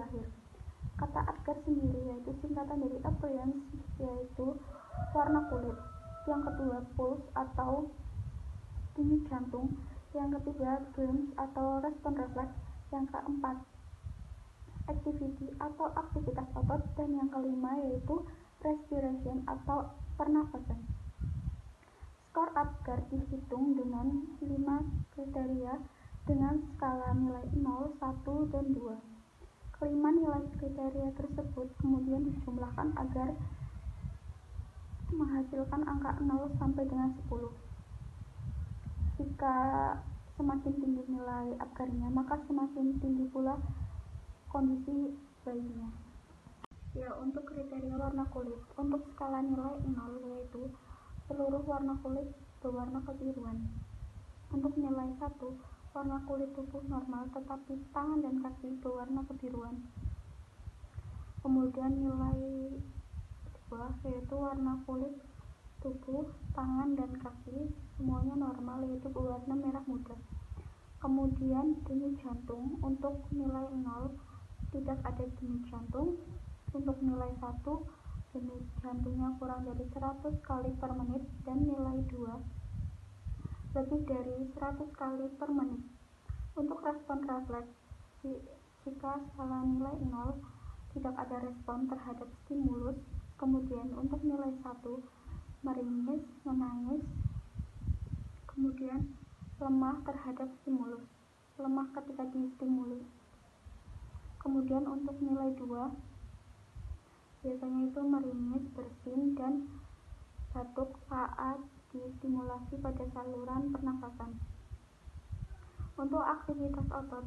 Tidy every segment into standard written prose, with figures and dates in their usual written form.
lahir. Kata Apgar sendiri yaitu singkatan dari appearance, yaitu warna kulit. Yang kedua, pulse atau denyut jantung. Yang ketiga, games atau respon refleks. Yang keempat, activity atau aktivitas otot. Dan yang kelima yaitu respiration atau pernafasan. Skor Apgar dihitung dengan 5 kriteria dengan skala nilai 0, 1, dan 2. Kelima nilai kriteria tersebut kemudian dijumlahkan agar menghasilkan angka 0 sampai dengan 10. Jika semakin tinggi nilai Apgarnya, maka semakin tinggi pula kondisi bayinya. Ya, untuk kriteria warna kulit, untuk skala nilai 0 yaitu seluruh warna kulit berwarna kebiruan. Untuk nilai 1, warna kulit tubuh normal tetapi tangan dan kaki berwarna kebiruan. Kemudian nilai 2 yaitu warna kulit tubuh, tangan, dan kaki semuanya normal yaitu berwarna merah muda. Kemudian denyut jantung, untuk nilai 0 tidak ada denyut jantung. Untuk nilai 1 denyut jantungnya kurang dari 100 kali per menit, dan nilai 2 lebih dari 100 kali per menit. Untuk respon refleks, jika skala nilai 0 tidak ada respon terhadap stimulus. Kemudian untuk nilai 1 meringis, menangis, kemudian lemah terhadap stimulus, lemah ketika distimulus. Kemudian untuk nilai 2 biasanya itu meringis, bersin, dan batuk saat distimulasi pada saluran pernafasan. Untuk aktivitas otot,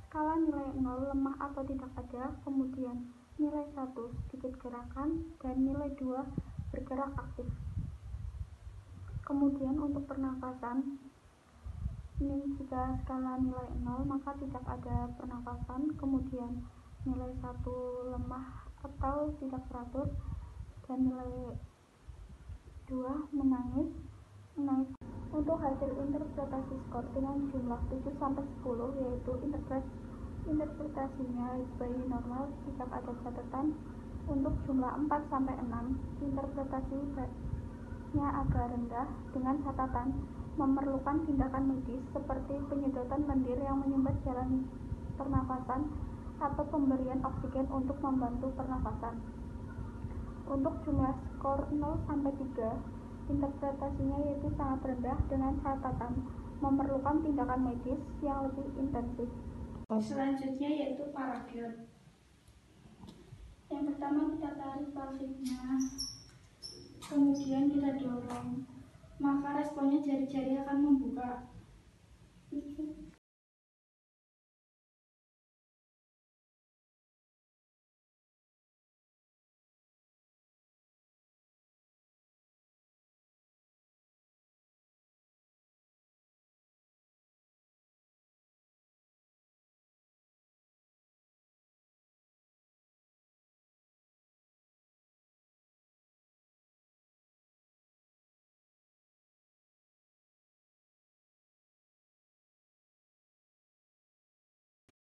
skala nilai 0 lemah atau tidak ada, kemudian nilai 1 sedikit gerakan, dan nilai 2 bergerak aktif. Kemudian untuk pernafasan, ini jika skala nilai 0 maka tidak ada pernafasan, kemudian nilai 1 lemah atau tidak teratur, dan nilai 2 menangis. Untuk hasil interpretasi skor dengan jumlah 7-10 yaitu interpretasinya bayi normal tidak ada catatan. Untuk jumlah 4-6 interpretasinya agak rendah dengan catatan memerlukan tindakan medis seperti penyedotan lendir yang menyumbat jalan pernafasan atau pemberian oksigen untuk membantu pernafasan. Untuk jumlah skor 0-3 interpretasinya yaitu sangat rendah dengan catatan memerlukan tindakan medis yang lebih intensif. Selanjutnya yaitu paragion. Yang pertama kita tarik palsitnya, kemudian kita dorong, maka responnya jari-jari akan membuka.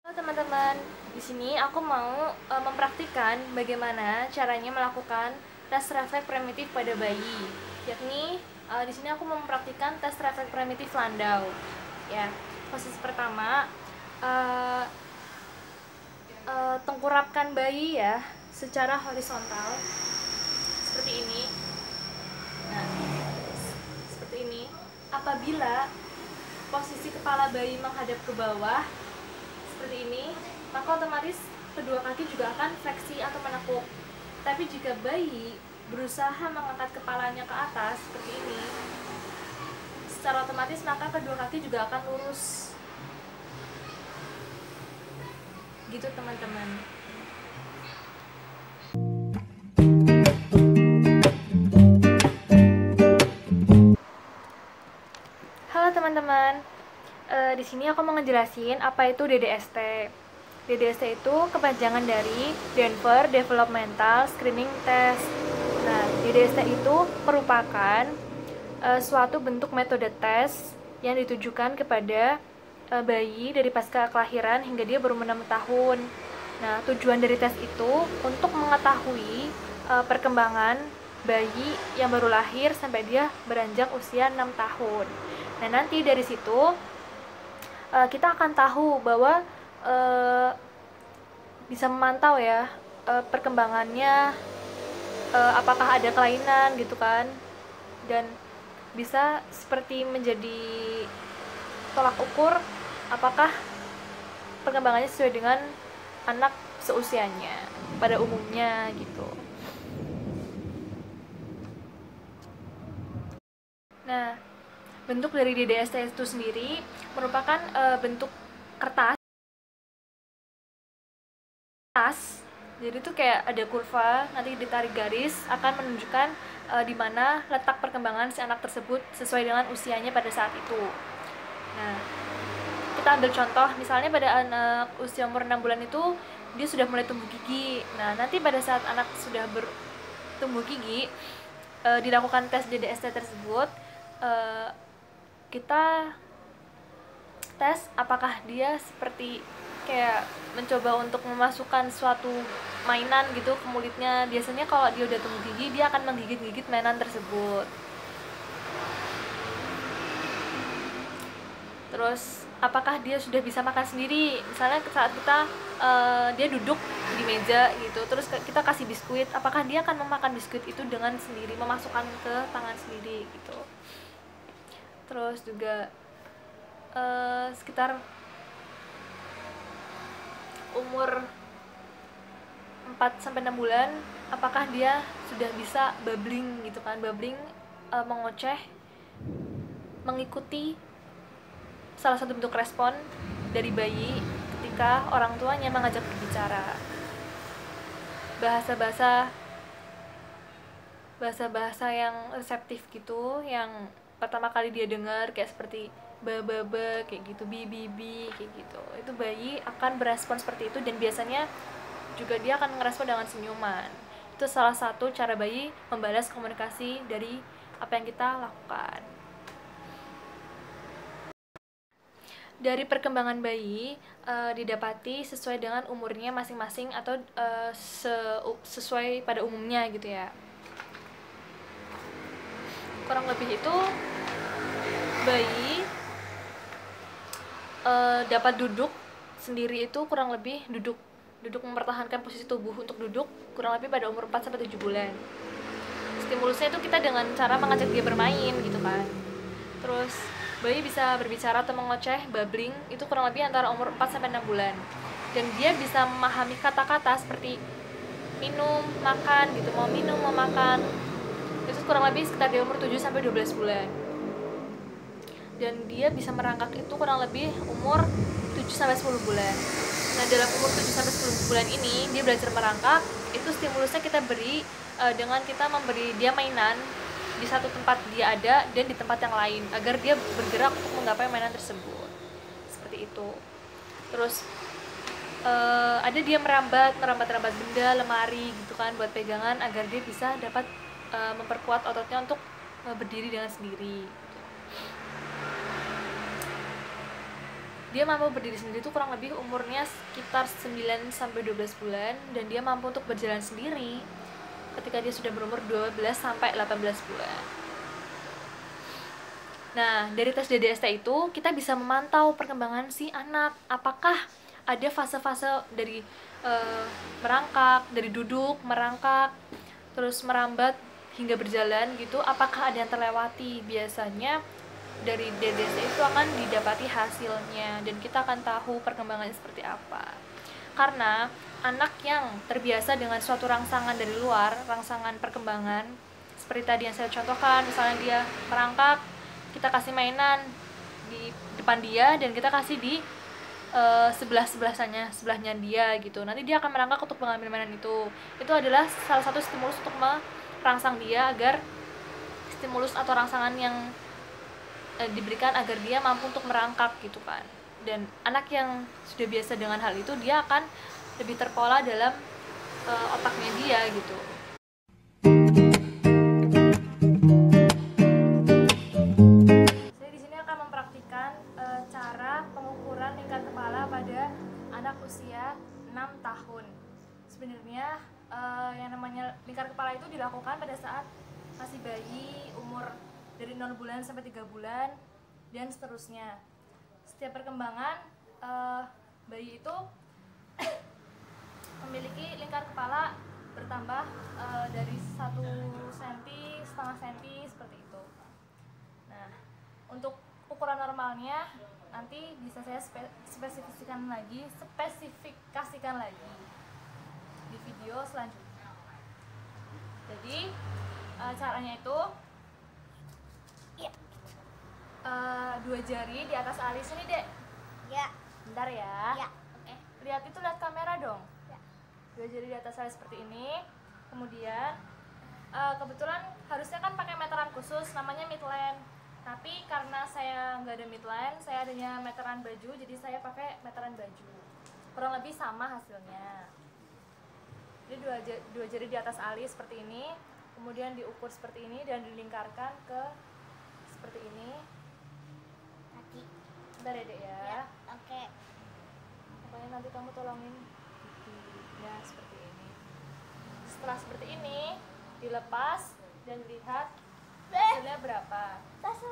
Halo teman-teman, di sini aku mau mempraktikkan bagaimana caranya melakukan tes refleks primitif pada bayi. Yakni di sini aku mempraktikkan tes refleks primitif Landau. Ya, posisi pertama tengkurapkan bayi ya secara horizontal seperti ini. Nah, seperti ini. Apabila posisi kepala bayi menghadap ke bawah seperti ini, maka otomatis kedua kaki juga akan fleksi atau menekuk. Tapi jika bayi berusaha mengangkat kepalanya ke atas seperti ini, secara otomatis maka kedua kaki juga akan lurus. Gitu teman-teman. Halo teman-teman. Di sini aku mau ngejelasin apa itu DDST. DDST itu kepanjangan dari Denver Developmental Screening Test. Nah, DDST itu merupakan suatu bentuk metode tes yang ditujukan kepada bayi dari pasca kelahiran hingga dia baru 6 tahun. Nah, tujuan dari tes itu untuk mengetahui perkembangan bayi yang baru lahir sampai dia beranjak usia 6 tahun. Nah, nanti dari situ kita akan tahu bahwa bisa memantau ya perkembangannya, apakah ada kelainan gitu kan, dan bisa seperti menjadi tolak ukur apakah perkembangannya sesuai dengan anak seusianya pada umumnya gitu. Nah, bentuk dari DDST itu sendiri merupakan bentuk kertas. Jadi itu kayak ada kurva, nanti ditarik garis akan menunjukkan di mana letak perkembangan si anak tersebut sesuai dengan usianya pada saat itu. Nah, kita ambil contoh misalnya pada anak usia umur 6 bulan itu dia sudah mulai tumbuh gigi. Nah, nanti pada saat anak sudah bertumbuh gigi, dilakukan tes DDST tersebut, kita tes apakah dia seperti kayak mencoba untuk memasukkan suatu mainan gitu ke mulutnya. Biasanya kalau dia udah tumbuh gigi, dia akan menggigit-gigit mainan tersebut. Terus apakah dia sudah bisa makan sendiri? Misalnya saat kita dia duduk di meja gitu, terus kita kasih biskuit, apakah dia akan memakan biskuit itu dengan sendiri, memasukkan ke tangan sendiri gitu. Terus juga sekitar umur 4-6 bulan, apakah dia sudah bisa babbling gitu kan. Babbling mengoceh, mengikuti salah satu bentuk respon dari bayi ketika orang tuanya mengajak berbicara. Bahasa-bahasa yang reseptif gitu, yang pertama kali dia dengar kayak seperti ba kayak gitu, bi kayak gitu. Itu bayi akan berespon seperti itu, dan biasanya juga dia akan ngerespon dengan senyuman. Itu salah satu cara bayi membalas komunikasi dari apa yang kita lakukan. Dari perkembangan bayi didapati sesuai dengan umurnya masing-masing atau sesuai pada umumnya gitu ya. Kurang lebih itu bayi dapat duduk sendiri itu kurang lebih duduk mempertahankan posisi tubuh untuk duduk kurang lebih pada umur 4-7 bulan. Stimulusnya itu kita dengan cara mengajak dia bermain gitu kan. Terus bayi bisa berbicara atau mengoceh, babbling, itu kurang lebih antara umur 4-6 bulan. Dan dia bisa memahami kata-kata seperti minum, makan gitu, mau minum, mau makan. Itu kurang lebih sekitar di umur 7-12 bulan. Dan dia bisa merangkak itu kurang lebih umur 7-10 bulan. Nah, dalam umur 7-10 bulan ini dia belajar merangkak. Itu stimulusnya kita beri dengan kita memberi dia mainan di satu tempat dia ada dan di tempat yang lain agar dia bergerak untuk menggapai mainan tersebut. Seperti itu. Terus ada dia merambat benda, lemari gitu kan buat pegangan agar dia bisa dapat memperkuat ototnya untuk berdiri dengan sendiri gitu. Dia mampu berdiri sendiri itu kurang lebih umurnya sekitar 9-12 bulan, dan dia mampu untuk berjalan sendiri ketika dia sudah berumur 12-18 bulan. Nah, dari tes DDST itu kita bisa memantau perkembangan si anak. Apakah ada fase-fase dari merangkak, dari duduk, merangkak, terus merambat hingga berjalan gitu, apakah ada yang terlewati? Biasanya dari DDST itu akan didapati hasilnya dan kita akan tahu perkembangannya seperti apa. Karena anak yang terbiasa dengan suatu rangsangan dari luar, rangsangan perkembangan seperti tadi yang saya contohkan, misalnya dia merangkak, kita kasih mainan di depan dia dan kita kasih di sebelahnya dia gitu. Nanti dia akan merangkak untuk mengambil mainan itu. Itu adalah salah satu stimulus untuk merangsang dia agar stimulus atau rangsangan yang diberikan agar dia mampu untuk merangkak gitu kan. Dan anak yang sudah biasa dengan hal itu, dia akan lebih terpola dalam otaknya dia gitu. Saya di sini akan mempraktikkan cara pengukuran usia 6 tahun. Sebenarnya yang namanya lingkar kepala itu dilakukan pada saat masih bayi, umur dari 0 bulan sampai 3 bulan dan seterusnya. Setiap perkembangan bayi itu memiliki lingkar kepala bertambah dari 1 cm, setengah cm seperti itu. Nah, untuk ukuran normalnya nanti bisa saya spesifikasikan lagi di video selanjutnya. Jadi caranya itu 2 jari di atas alis ini, Dek. Ya. Bentar ya. Ya. Oke. Lihat kamera dong. Ya. 2 jari di atas alis seperti ini. Kemudian kebetulan harusnya kan pakai meteran khusus namanya midline. Tapi karena saya nggak ada midline, saya adanya meteran baju, jadi saya pakai meteran baju. Kurang lebih sama hasilnya. Jadi 2 jari di atas alis seperti ini, kemudian diukur seperti ini dan dilingkarkan ke seperti ini. Kaki. Bentar ya, Dek ya. Ya. Oke. Pokoknya nanti kamu tolongin ya seperti ini. Setelah seperti ini dilepas dan lihat hasilnya berapa. Basah.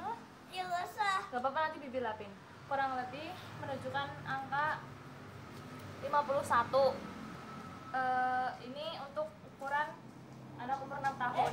Hah? Ya basah. Gak apa-apa, nanti bibi lapin. Kurang lebih menunjukkan angka 51. Ini untuk ukuran anak umur 6 tahun.